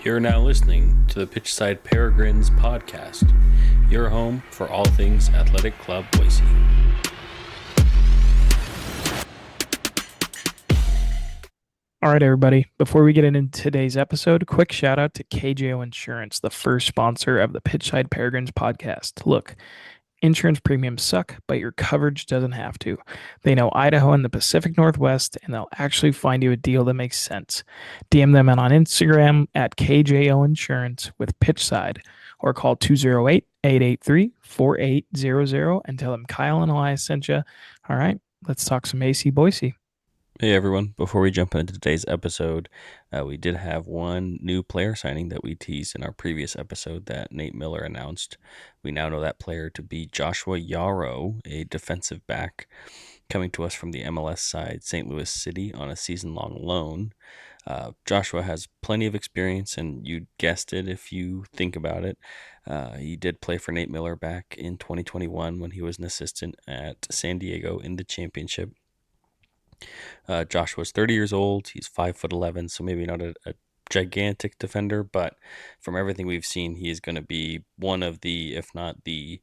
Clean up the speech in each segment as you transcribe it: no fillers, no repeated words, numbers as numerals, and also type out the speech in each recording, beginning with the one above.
You're now listening to the Pitchside Peregrines Podcast, your home for all things Athletic Club Boise. All right, everybody. Before we get into today's episode, quick shout out to KJO Insurance, the first sponsor of the Pitchside Peregrines podcast. Look, insurance premiums suck, but your coverage doesn't have to. They know Idaho and the Pacific Northwest, and they'll actually find you a deal that makes sense. DM them on Instagram at KJO Insurance with Pitchside, or call 208-883-4800 and tell them Kyle and Elias sent you. All right, let's talk some AC Boise. Hey everyone, before we jump into today's episode, we did have one new player signing that we teased in our previous episode that Nate Miller announced. We now know that player to be Joshua Yarrow, a defensive back, coming to us from the MLS side, St. Louis City, on a season-long loan. Joshua has plenty of experience, and you guessed it if you think about it. He did play for Nate Miller back in 2021 when he was an assistant at San Diego in the championship. Joshua's 30 years old. He's 5'11", so maybe not a gigantic defender, but from everything we've seen, he is going to be one of the, if not the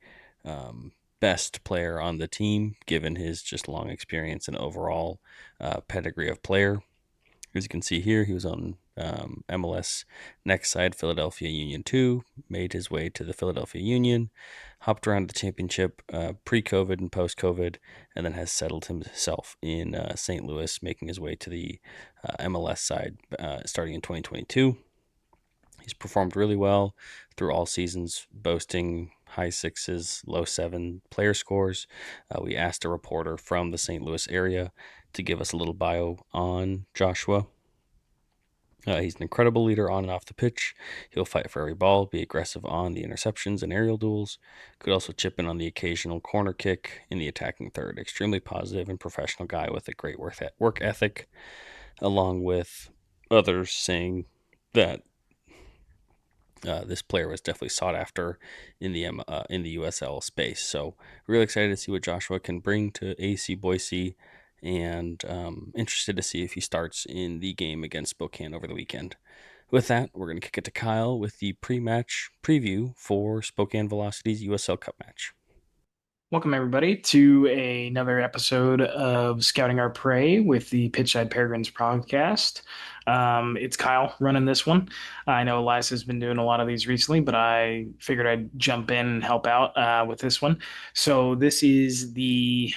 best player on the team, given his just long experience and overall pedigree of player. As you can see here, he was on MLS next side, Philadelphia Union 2, made his way to the Philadelphia Union, hopped around the championship pre-COVID and post-COVID, and then has settled himself in St. Louis, making his way to the MLS side starting in 2022. He's performed really well through all seasons, boasting high sixes, low seven player scores. We asked a reporter from the St. Louis area to give us a little bio on Joshua. He's an incredible leader on and off the pitch. He'll fight for every ball, be aggressive on the interceptions and aerial duels. Could also chip in on the occasional corner kick in the attacking third. Extremely positive and professional guy with a great work ethic, along with others saying that this player was definitely sought after in the USL space. So really excited to see what Joshua can bring to AC Boise, and interested to see if he starts in the game against Spokane over the weekend. With that, we're going to kick it to Kyle with the pre-match preview for Spokane Velocity's USL Cup match. Welcome, everybody, to another episode of Scouting Our Prey with the Pitchside Peregrines Podcast. It's Kyle running this one. I know Elias has been doing a lot of these recently, but I figured I'd jump in and help out with this one. So this is the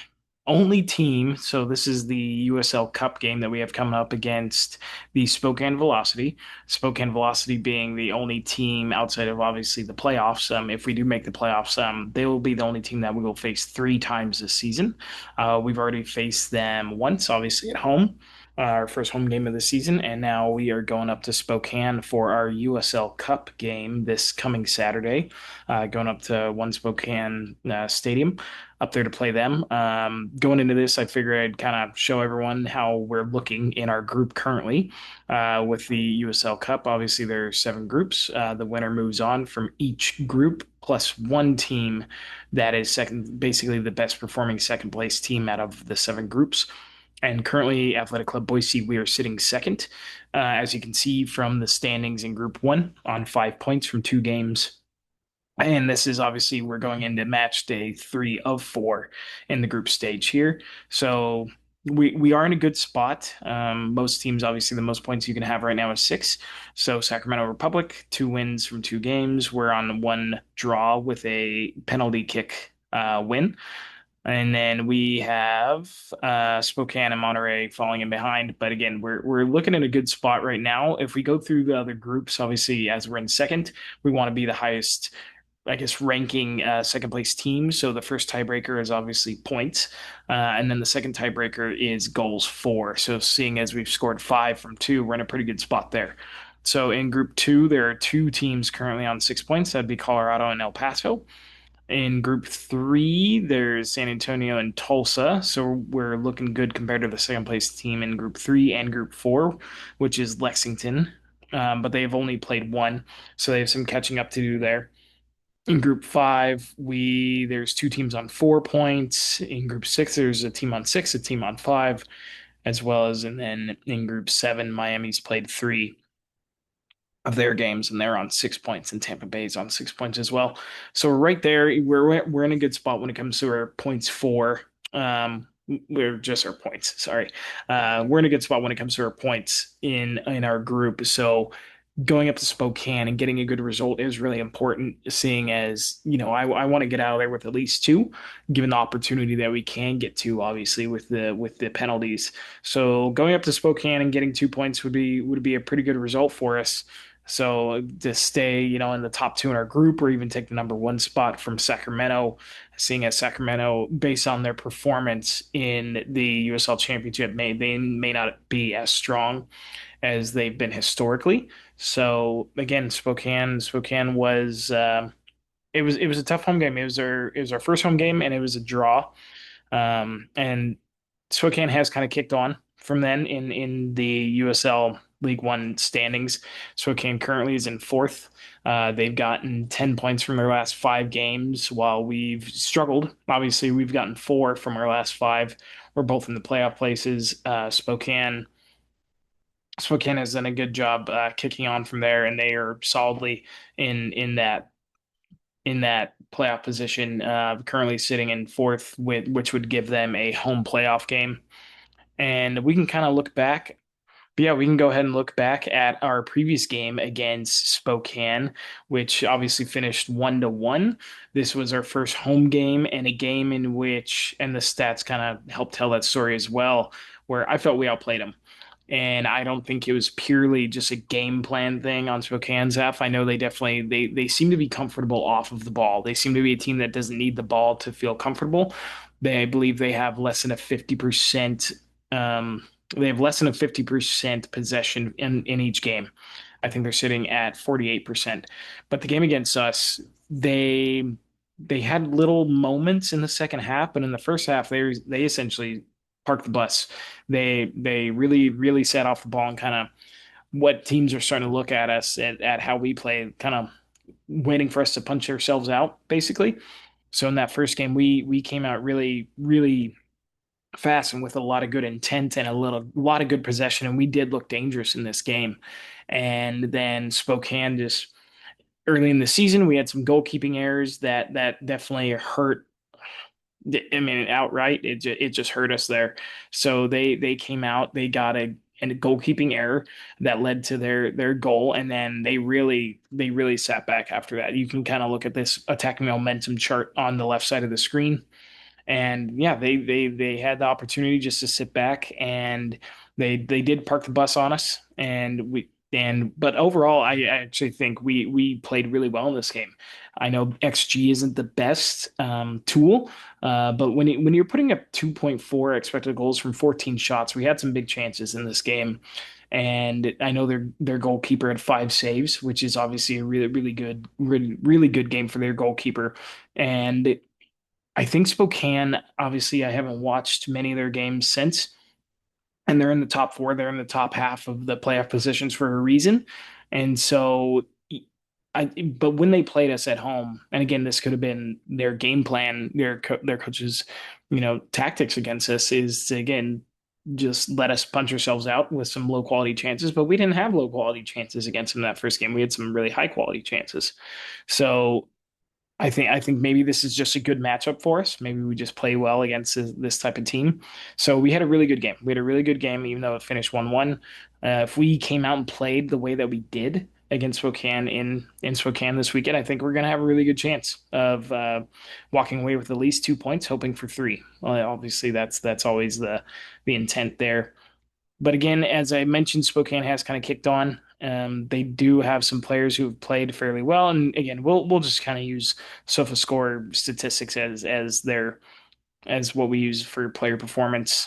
only team. So this is the USL Cup game that we have coming up against the Spokane Velocity. Spokane Velocity being the only team outside of obviously the playoffs. If we do make the playoffs, they will be the only team that we will face 3 times this season. We've already faced them once, obviously at home, our first home game of the season, and now we are going up to Spokane for our USL Cup game this coming Saturday, going up to One Spokane Stadium up there to play them. Going into this, I figured I'd kind of show everyone how we're looking in our group currently with the USL Cup. Obviously, there are 7 groups. The winner moves on from each group, plus one team that is second, basically the best performing second place team out of the 7 groups. And currently, Athletic Club Boise, we are sitting second, as you can see from the standings in Group 1 on 5 points from 2 games. And this is obviously, we're going into match day 3 of 4 in the group stage here. So we are in a good spot. Most teams, obviously, the most points you can have right now is 6. So Sacramento Republic, 2 wins from 2 games. We're on 1 draw with a penalty kick win. And then we have Spokane and Monterey falling in behind. But again, we're looking at a good spot right now. If we go through the other groups, obviously, as we're in second, we want to be the highest, I guess, ranking second place team. So the first tiebreaker is obviously points. And then the second tiebreaker is goals for. So seeing as we've scored 5 from 2, we're in a pretty good spot there. So in Group 2, there are 2 teams currently on 6 points. That'd be Colorado and El Paso. In Group 3, there's San Antonio and Tulsa. So we're looking good compared to the second place team in Group 3 and Group 4, which is Lexington. But they've only played 1, so they have some catching up to do there. In Group 5, there's 2 teams on 4 points. In Group 6, there's a team on 6, a team on 5, as well as, and then in Group 7, Miami's played 3. of their games, and they're on 6 points, and Tampa Bay's on 6 points as well. So we're right there. We're in a good spot when it comes to our points for we're just our points. Sorry, we're in a good spot when it comes to our points in our group. So going up to Spokane and getting a good result is really important, seeing as, I want to get out of there with at least two, given the opportunity that we can get to, obviously, with the penalties. So going up to Spokane and getting 2 points would be a pretty good result for us. So to stay, in the top two in our group, or even take the number one spot from Sacramento, seeing as Sacramento, based on their performance in the USL Championship, they may not be as strong as they've been historically. So again, Spokane was it was a tough home game. It was our first home game, and it was a draw. And Spokane has kind of kicked on from then in the USL League One standings. Spokane currently is in fourth. They've gotten 10 points from their last five games, while we've struggled. Obviously, we've gotten four from our last five. We're both in the playoff places. Spokane has done a good job kicking on from there, and they are solidly in that playoff position, currently sitting in fourth, which would give them a home playoff game. And we can kind of look back. Yeah, we can go ahead and look back at our previous game against Spokane, which obviously finished 1-1. This was our first home game, and a game in which, and the stats kind of help tell that story as well, where I felt we outplayed them. And I don't think it was purely just a game plan thing on Spokane's half. I know they seem to be comfortable off of the ball. They seem to be a team that doesn't need the ball to feel comfortable. I believe they have less than a 50% they have less than a 50% possession in each game. I think they're sitting at 48%. But the game against us, they had little moments in the second half, but in the first half they essentially parked the bus. They really really sat off the ball, and kind of what teams are starting to look at us at how we play, kind of waiting for us to punch ourselves out, basically. So in that first game, we came out really really fast and with a lot of good intent and a lot of good possession, and we did look dangerous in this game. And then Spokane, just early in the season, we had some goalkeeping errors that definitely hurt. I mean, outright, it just hurt us there. So they came out, they got a goalkeeping error that led to their goal, and then they really sat back after that. You can kind of look at this attacking momentum chart on the left side of the screen, and yeah, they had the opportunity just to sit back, and they did park the bus on us, but overall, I actually think we played really well in this game. I know XG isn't the best tool, but when you're putting up 2.4 expected goals from 14 shots, we had some big chances in this game. And I know their goalkeeper had five saves, which is obviously a really really good really good game for their goalkeeper. And I think Spokane, obviously, I haven't watched many of their games since, and they're in the top four. They're in the top half of the playoff positions for a reason. And so, but when they played us at home, and again, this could have been their game plan, their coaches, tactics against us, is to again just let us punch ourselves out with some low quality chances. But we didn't have low quality chances against them that first game. We had some really high quality chances. So I think maybe this is just a good matchup for us. Maybe we just play well against this type of team. So we had a really good game. We had a really good game, even though it finished 1-1. If we came out and played the way that we did against Spokane in Spokane this weekend, I think we're going to have a really good chance of walking away with at least 2 points, hoping for three. Well, obviously, that's always the intent there. But again, as I mentioned, Spokane has kind of kicked on. They do have some players who have played fairly well, and again, we'll just kind of use SofaScore statistics as what we use for player performance.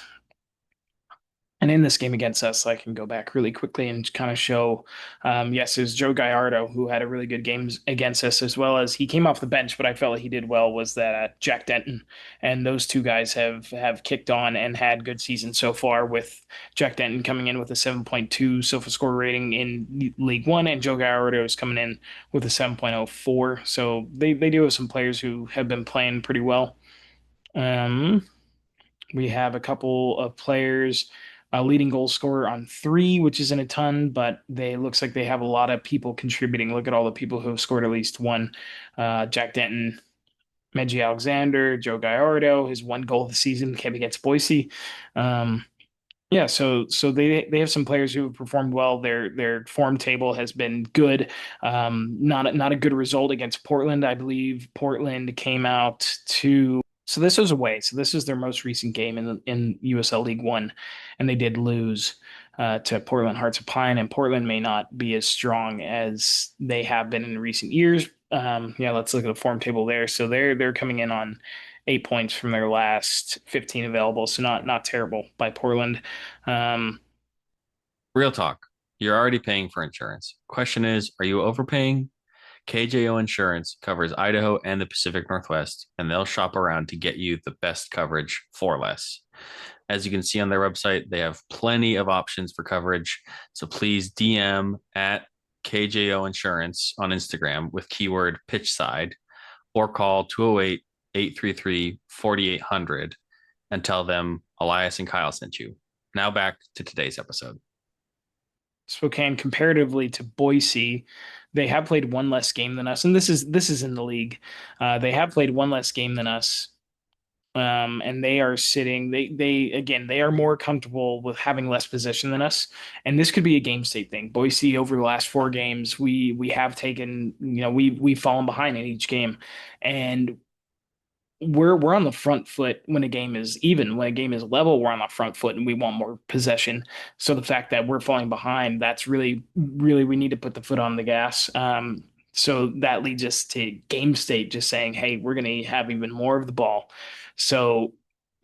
And in this game against us, I can go back really quickly and kind of show, yes, it was Joe Gallardo who had a really good game against us, as well as he came off the bench, but I felt like he did well, was that Jack Denton. And those two guys have kicked on and had good seasons so far, with Jack Denton coming in with a 7.2 SofaScore rating in League One, and Joe Gallardo is coming in with a 7.04. So they do have some players who have been playing pretty well. Um, we have a couple of players. leading goal scorer on three, which isn't a ton, but they looks like they have a lot of people contributing. Look at all the people who have scored at least one. Jack Denton, Medji Alexander, Joe Gallardo, his one goal of the season came against Boise. Um, yeah, so they have some players who have performed well. Their form table has been good. Not a good result against Portland. I believe Portland came out to so this was away. So this is their most recent game in USL League One, and they did lose to Portland Hearts of Pine. And Portland may not be as strong as they have been in recent years. Yeah, let's look at the form table there. So they're coming in on 8 points from their last 15 available, so not terrible by Portland. Um, Real talk. You're already paying for insurance. Question is, are you overpaying? KJO Insurance covers Idaho and the Pacific Northwest, and they'll shop around to get you the best coverage for less. As you can see on their website, they have plenty of options for coverage. So please DM at KJO Insurance on Instagram with keyword pitchside or call 208 833 4800 and tell them Elias and Kyle sent you. Now back to today's episode. Spokane, comparatively to Boise, they have played one less game than us, and this is in the league. They have played one less game than us, and they are sitting. They again they are more comfortable with having less possession than us, and this could be a game state thing. Boise over the last four games, we have taken we've fallen behind in each game, and we're on the front foot when a game is even. When a game is level, we're on the front foot and we want more possession. So the fact that we're falling behind, that's really we need to put the foot on the gas. So that leads us to game state just saying, hey, we're going to have even more of the ball. So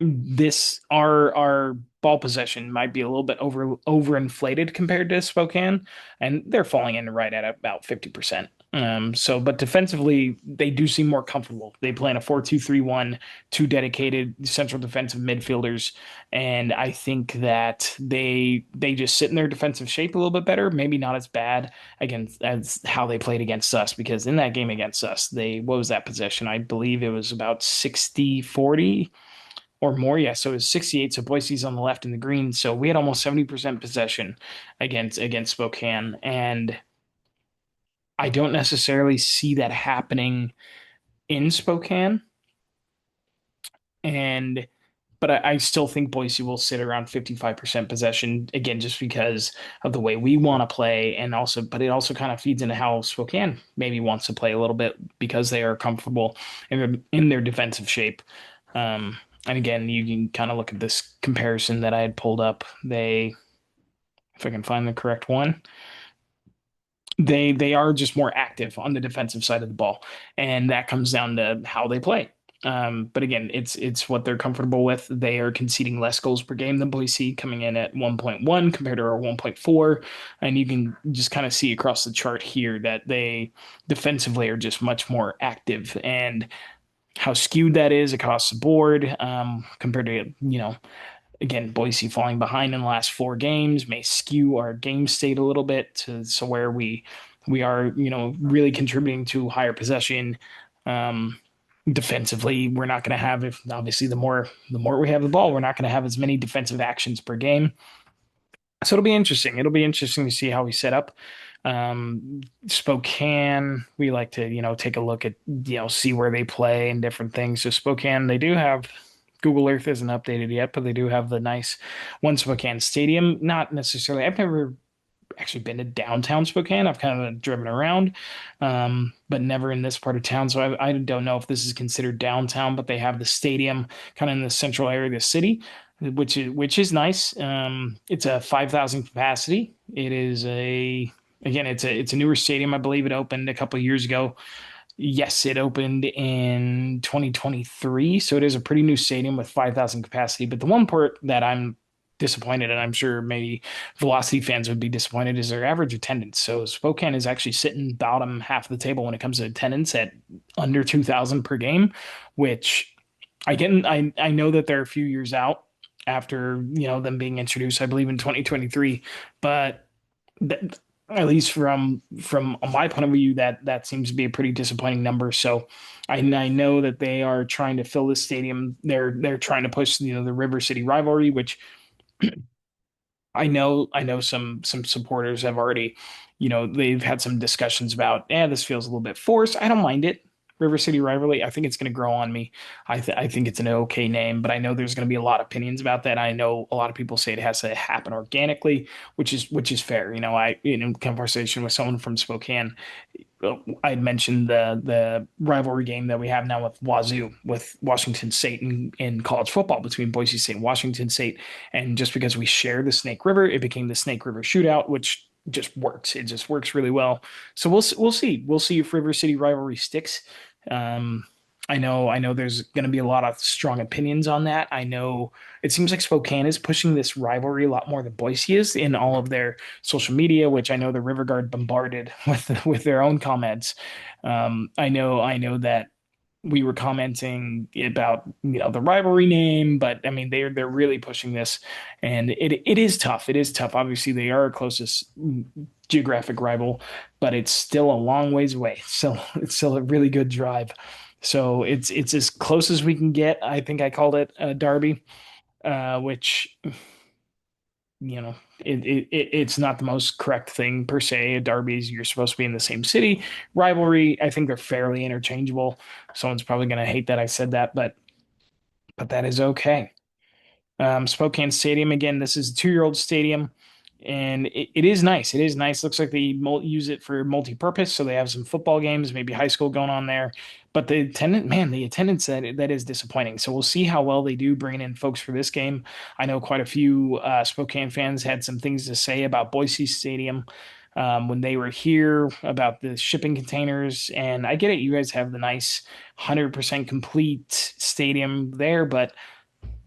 this our ball possession might be a little bit overinflated compared to Spokane, and they're falling in right at about 50%. But defensively, they do seem more comfortable. They play in a 4-2-3-1, two dedicated central defensive midfielders, and I think that they just sit in their defensive shape a little bit better. Maybe not as bad against as how they played against us, because in that game against us, they what was that possession? I believe it was about 60-40 or more. Yeah, so it was 68. So Boise's on the left in the green. So we had almost 70% possession against Spokane. And I don't necessarily see that happening in Spokane. And but I still think Boise will sit around 55% possession again, just because of the way we want to play, and also, but it also kind of feeds into how Spokane maybe wants to play a little bit because they are comfortable in their defensive shape. And again, you can kind of look at this comparison that I had pulled up. If I can find the correct one, they are just more active on the defensive side of the ball, and that comes down to how they play. But again, it's what they're comfortable with. They are conceding less goals per game than Boise, coming in at 1.1 compared to our 1.4. And you can just kind of see across the chart here that they defensively are just much more active, and how skewed that is across the board, compared to, again, Boise falling behind in the last four games may skew our game state a little bit to so where we are, really contributing to higher possession. Um, Defensively, we're not going to have, if obviously the more we have the ball, we're not going to have as many defensive actions per game. So it'll be interesting. It'll be interesting to see how we set up. Spokane, we like to, take a look at, see where they play and different things. So Spokane, they do have Google Earth isn't updated yet, but they do have the nice One Spokane Stadium. Not necessarily, I've never actually been to downtown Spokane. I've kind of driven around, but never in this part of town. So I don't know if this is considered downtown, but they have the stadium kind of in the central area of the city, which is nice. It's a 5,000 capacity. It is it's a newer stadium. I believe it opened a couple of years ago. Yes, it opened in 2023, so it is a pretty new stadium with 5,000 capacity. But the one part that I'm disappointed, and I'm sure maybe Velocity fans would be disappointed, is their average attendance. So Spokane is actually sitting bottom half of the table when it comes to attendance at under 2,000 per game, which I know that they're a few years out after them being introduced, I believe in 2023, but at least from my point of view, that seems to be a pretty disappointing number. So I know that they are trying to fill this stadium. They're trying to push the River City rivalry, which I know some supporters have already, they've had some discussions about, this feels a little bit forced. I don't mind it. River City Rivalry, I think it's going to grow on me. I think it's an okay name, but I know there's going to be a lot of opinions about that. I know a lot of people say it has to happen organically, which is fair. In conversation with someone from Spokane, I had mentioned the rivalry game that we have now with Wazoo, with Washington State in college football between Boise State and Washington State. And just because we share the Snake River, it became the Snake River Shootout, which just works. It just works really well. So we'll see if River City rivalry sticks. Um, I know there's going to be a lot of strong opinions on that. I know it seems like Spokane is pushing this rivalry a lot more than Boise is in all of their social media, which I know the River Guard bombarded with their own comments. I know that we were commenting about the rivalry name, but I mean they're really pushing this, and it is tough. It is tough. Obviously, they are our closest geographic rival, but it's still a long ways away. So it's still a really good drive. So it's as close as we can get. I think I called it a derby, which you know it's not the most correct thing per se. Derbies, you're supposed to be in the same city. Rivalry, I think they're fairly interchangeable. Someone's probably going to hate that I said that, but that is okay. Spokane Stadium again. This is a 2-year-old stadium, and it is nice. It is nice. Looks like they use it for multi-purpose, so they have some football games, maybe high school going on there. But the attendance that is disappointing. So we'll see how well they do bringing in folks for this game. I know quite a few Spokane fans had some things to say about Boise Stadium. When they were here about the shipping containers, and I get it, you guys have the nice 100% complete stadium there, but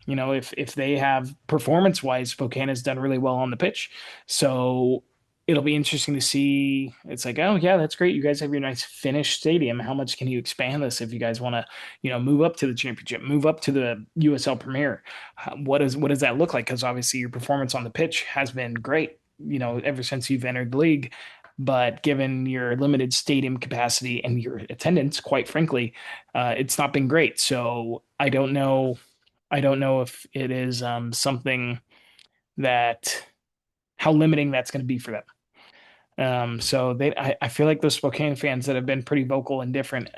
if they have performance wise, Spokane has done really well on the pitch. So it'll be interesting to see. It's like, oh yeah, that's great. You guys have your nice finished stadium. How much can you expand this if you guys want to, move up to the championship, move up to the USL Premier? What does that look like? Because obviously your performance on the pitch has been great, ever since you've entered the league. But given your limited stadium capacity and your attendance, quite frankly, it's not been great. So I don't know if it is something that how limiting that's going to be for them. So I feel like those Spokane fans that have been pretty vocal in different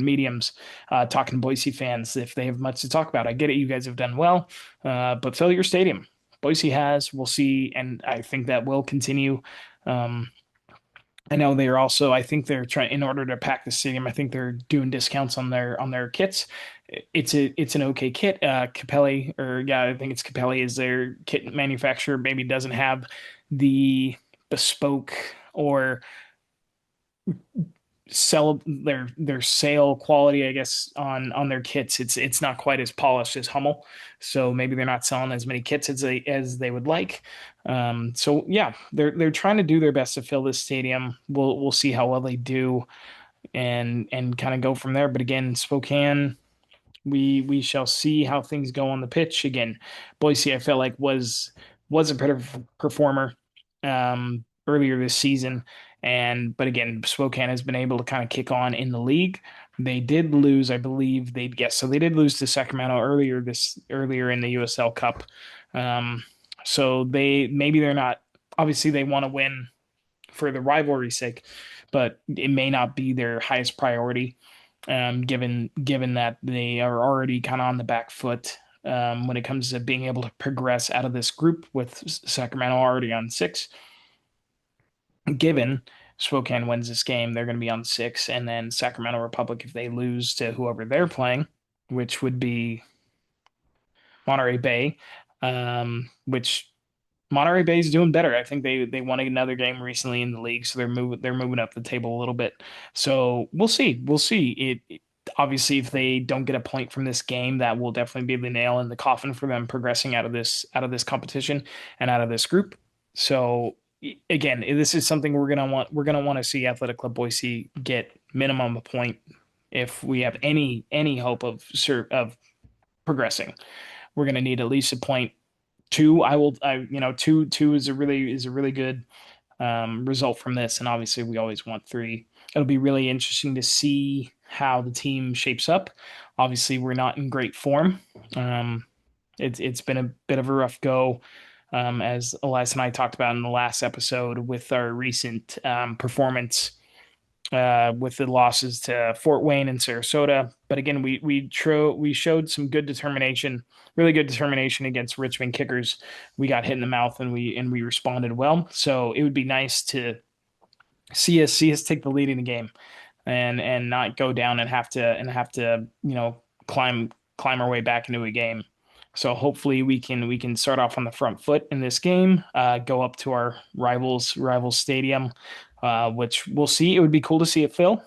mediums, talking to Boise fans, if they have much to talk about, I get it. You guys have done well, but fill your stadium. Boise has. We'll see, and I think that will continue. Um, I know they're also. I think they're trying in order to pack the stadium. I think they're doing discounts on their kits. It's an okay kit. Capelli, or yeah, I think it's Capelli is their kit manufacturer. Maybe doesn't have the bespoke or sell their sale quality, I guess, on their kits. It's not quite as polished as Hummel, so maybe they're not selling as many kits as they would like. So yeah, they're trying to do their best to fill this stadium. We'll see how well they do, and kind of go from there. But again, Spokane, we shall see how things go on the pitch. Again, Boise, I felt like was a better performer earlier this season, and but again, Spokane has been able to kind of kick on in the league. They did lose, I believe they'd guess. So they did lose to Sacramento earlier in the USL Cup. Um, so they're not, obviously they want to win for the rivalry's sake, but it may not be their highest priority, given that they are already kind of on the back foot when it comes to being able to progress out of this group with Sacramento already on 6. Given Spokane wins this game, they're going to be on 6, and then Sacramento Republic, if they lose to whoever they're playing, which would be Monterey Bay, which Monterey Bay is doing better. I think they won another game recently in the league, so they're moving up the table a little bit. So we'll see. We'll see. Obviously, if they don't get a point from this game, that will definitely be the nail in the coffin for them progressing out of this competition and out of this group. So again, this is something we're gonna want to see Athletic Club Boise get minimum a point if we have any hope of progressing. We're gonna need at least a point. Two, two is a really good result from this, and obviously we always want 3. It'll be really interesting to see how the team shapes up. Obviously, we're not in great form. It's been a bit of a rough go. as Elias and I talked about in the last episode with our recent performance with the losses to Fort Wayne and Sarasota. But again, we showed some good determination, really good determination against Richmond Kickers. We got hit in the mouth and we responded well. So it would be nice to see us take the lead in the game and not go down and have to climb our way back into a game. So hopefully we can start off on the front foot in this game, go up to our rivals stadium, which we'll see. It would be cool to see it filled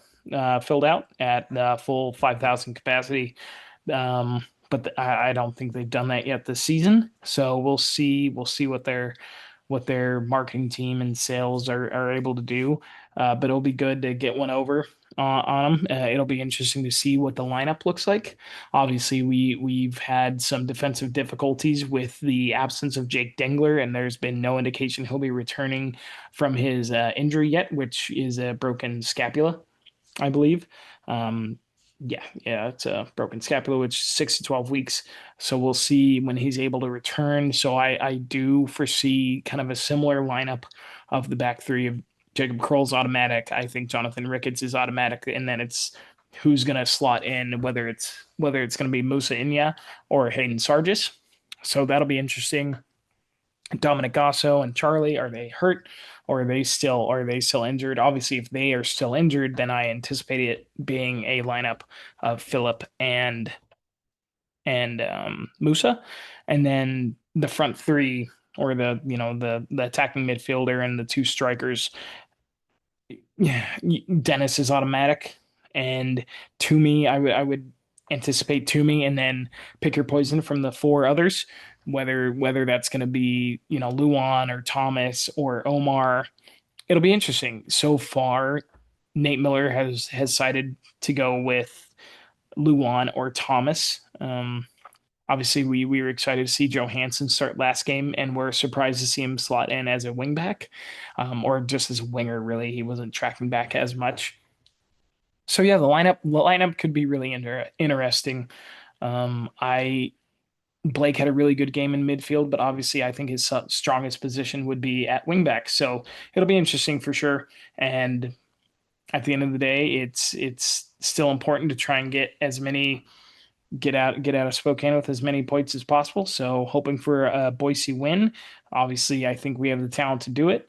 out at full 5,000 capacity. But I don't think they've done that yet this season. So we'll see what their marketing team and sales are able to do. But it'll be good to get one over on them. It'll be interesting to see what the lineup looks like. Obviously, we've had some defensive difficulties with the absence of Jake Dengler, and there's been no indication he'll be returning from his injury yet, which is a broken scapula, I believe. Um, yeah, it's a broken scapula, which is 6 to 12 weeks. So we'll see when he's able to return. So I do foresee kind of a similar lineup of the back three of Jacob Kroll's automatic. I think Jonathan Ricketts is automatic, and then it's who's going to slot in, whether it's going to be Musa Inya or Hayden Sargis. So that'll be interesting. Dominic Gasso and Charlie, are they hurt or are they still injured? Obviously, if they are still injured, then I anticipate it being a lineup of Philip and Musa, and then the front three or the attacking midfielder and the two strikers. Yeah, Dennis is automatic, and Toomey, I would anticipate Toomey, and then pick your poison from the four others, whether that's going to be Luan or Thomas or Omar. It'll be interesting. So far, Nate Miller has decided to go with Luan or Thomas. Obviously, we were excited to see Joe Hansen start last game, and we're surprised to see him slot in as a wingback, or just as a winger. Really, he wasn't tracking back as much. So yeah, the lineup could be really interesting. I Blake had a really good game in midfield, but obviously I think his strongest position would be at wingback. So it'll be interesting for sure. And at the end of the day, it's still important to try and get out of Spokane with as many points as possible. So hoping for a Boise win. Obviously, I think we have the talent to do it.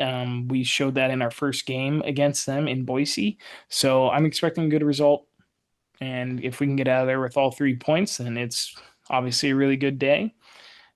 We showed that in our first game against them in Boise. So I'm expecting a good result. And if we can get out of there with all 3 points, then it's obviously a really good day.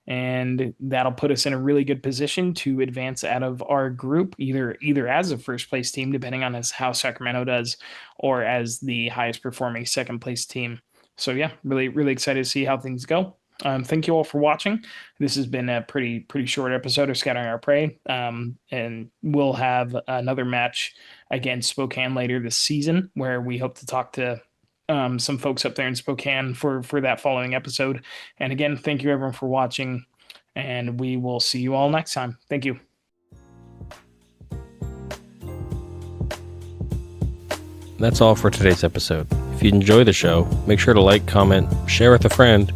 And that'll put us in a really good position to advance out of our group, either as a first place team, depending on how Sacramento does, or as the highest performing second place team. So yeah, really, really excited to see how things go. Thank you all for watching. This has been a pretty short episode of Scattering Our Prey, and we'll have another match against Spokane later this season, where we hope to talk to some folks up there in Spokane for that following episode. And again, thank you everyone for watching, and we will see you all next time. Thank you. That's all for today's episode. If you enjoy the show, make sure to like, comment, share with a friend,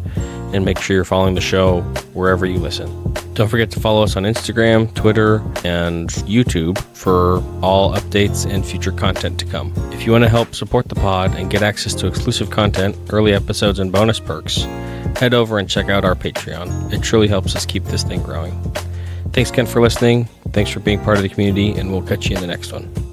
and make sure you're following the show wherever you listen. Don't forget to follow us on Instagram, Twitter, and YouTube for all updates and future content to come. If you want to help support the pod and get access to exclusive content, early episodes, and bonus perks, head over and check out our Patreon. It truly helps us keep this thing growing. Thanks again for listening. Thanks for being part of the community, and we'll catch you in the next one.